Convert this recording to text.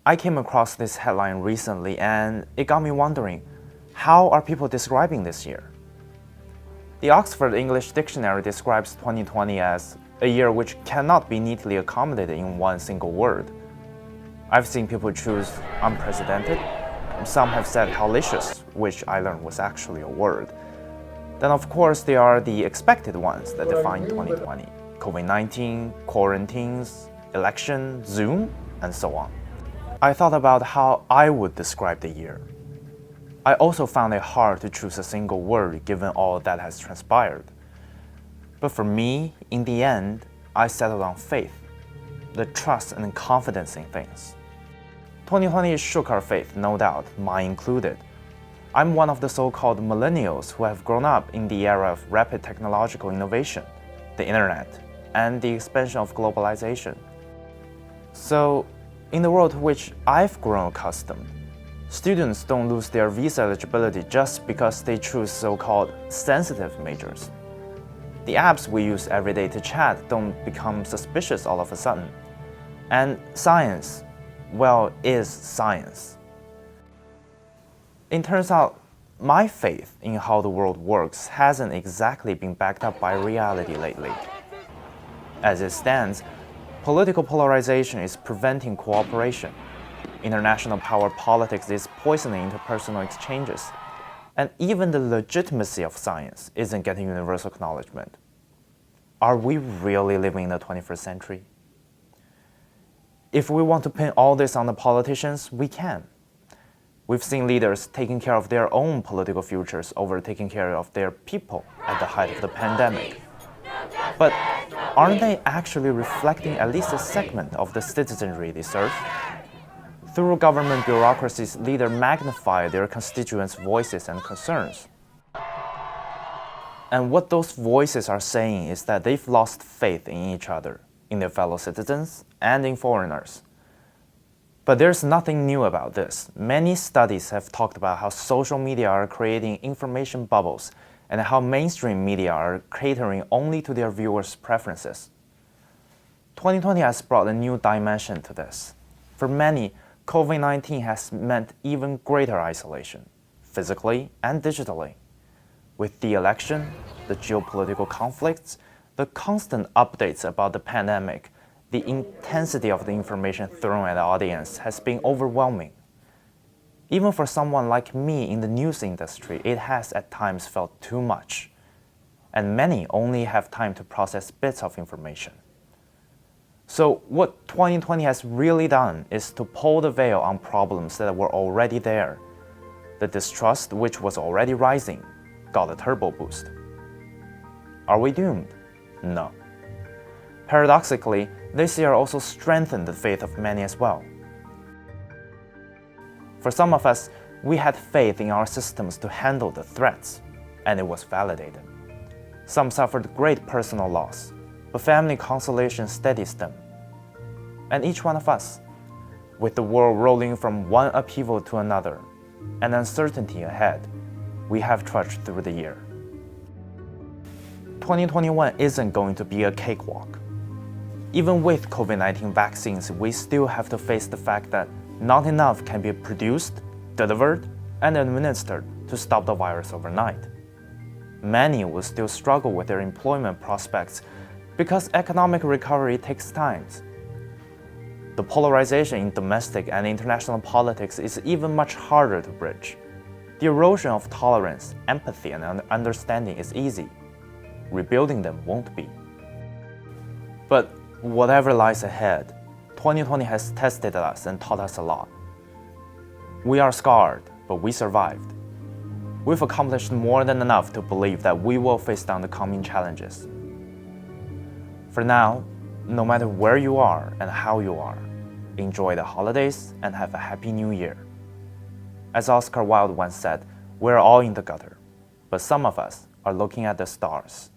I came across this headline recently and it got me wondering, how are people describing this year? The Oxford English Dictionary describes 2020 as a year which cannot be neatly accommodated in one single word. I've seen people choose unprecedented. Some have said hellacious, which I learned was actually a word. Then of course there are the expected ones that define 2020. COVID-19, quarantines, election, Zoom, and so on. I thought about how I would describe the year. I also found it hard to choose a single word given all that has transpired. But for me, in the end, I settled on faith, the trust and confidence in things. 2020 shook our faith, no doubt, mine included. I'm one of the so-called millennials who have grown up in the era of rapid technological innovation, the internet, and the expansion of globalization. So, in the world to which I've grown accustomed, students don't lose their visa eligibility just because they choose so-called sensitive majors. The apps we use every day to chat don't become suspicious all of a sudden. And science, well, is science. It turns out, my faith in how the world works hasn't exactly been backed up by reality lately. As it stands, political polarization is preventing cooperation. International power politics is poisoning interpersonal exchanges. And even the legitimacy of science isn't getting universal acknowledgement. Are we really living in the 21st century? If we want to pin all this on the politicians, we can. We've seen leaders taking care of their own political futures over taking care of their people at the height of the pandemic. But aren't they actually reflecting at least a segment of the citizenry they serve? Through government bureaucracies, leaders magnify their constituents' voices and concerns. And what those voices are saying is that they've lost faith in each other, in their fellow citizens, and in foreigners. But there's nothing new about this. Many studies have talked about how social media are creating information bubbles and how mainstream media are catering only to their viewers' preferences. 2020 has brought a new dimension to this. For many, COVID-19 has meant even greater isolation, physically and digitally. With the election, the geopolitical conflicts, the constant updates about the pandemic, the intensity of the information thrown at the audience has been overwhelming. Even for someone like me in the news industry, it has at times felt too much. And many only have time to process bits of information. So what 2020 has really done is to pull the veil on problems that were already there. The distrust, which was already rising, got a turbo boost. Are we doomed? No. Paradoxically, this year also strengthened the faith of many as well. For some of us, we had faith in our systems to handle the threats, and it was validated. Some suffered great personal loss, but family consolation steadies them. And each one of us, with the world rolling from one upheaval to another, and uncertainty ahead, we have trudged through the year. 2021 isn't going to be a cakewalk. Even with COVID-19 vaccines, we still have to face the fact that not enough can be produced, delivered, and administered to stop the virus overnight. Many will still struggle with their employment prospects because economic recovery takes time. The polarization in domestic and international politics is even much harder to bridge. The erosion of tolerance, empathy, and understanding is easy. Rebuilding them won't be. But whatever lies ahead, 2020 has tested us and taught us a lot. We are scarred, but we survived. We've accomplished more than enough to believe that we will face down the coming challenges. For now, no matter where you are and how you are, enjoy the holidays and have a happy new year. As Oscar Wilde once said, we're all in the gutter, but some of us are looking at the stars.